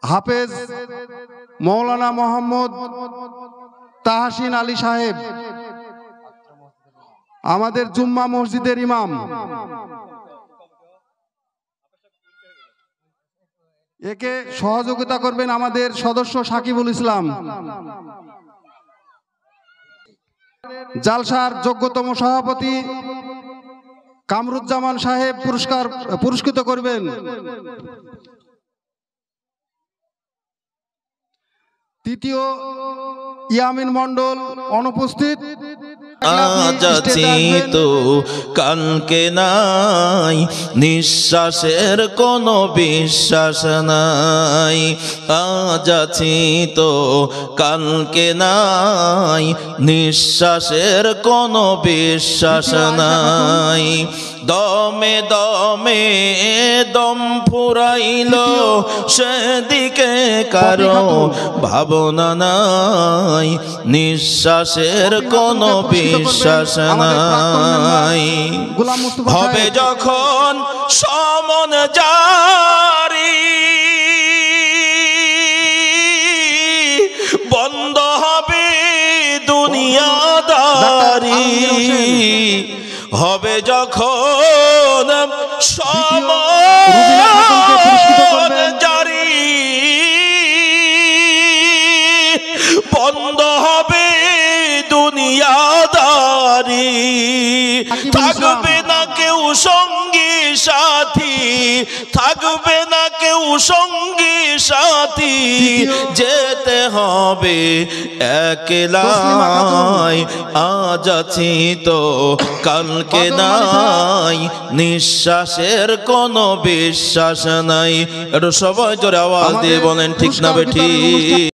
হাফেজ মৌলানা মোহাম্মদ তাহসিন আলী সাহেব, আমাদের জুম্মা মসজিদের ইমাম। একে সহযোগিতা করবেন আমাদের সদস্য সাকিবুল ইসলাম। জালসার যোগ্যতম সভাপতি কামরুজ্জামান সাহেব পুরস্কৃত করবেন। তৃতীয় ইয়ামিন মণ্ডল অনুপস্থিত। আজ আছি তো কালকে নাই, নিঃশ্বাসের কোনো বিশ্বাস নাই। আজ আছি তো কালকে নাই, নিঃশ্বাসের কোনো বিশ্বাস নাই। দমে দমে দম ফুরাইল, সেদিকে কারো ভাবনা নাই, নিঃশ্বাসের কোনো বিশ্বাস নাই। হবে যখন সমন জারি, বন্ধ হবে দুনিয়াদারি। হবে যখন সমন জারি, বন্ধ হবে দুনিয়াদারি। থাকবে না কেউ সঙ্গী সাথী, থাকবে না কেউ সঙ্গী সাথী, যেতে হবে একলাই। আজ আছি তো কালকে নাই, নিঃশ্বাসের কোনো বিশ্বাস নাই। একটু সবাই জোরে আওয়াজ দিয়ে বলেন ঠিক না বেঠিক?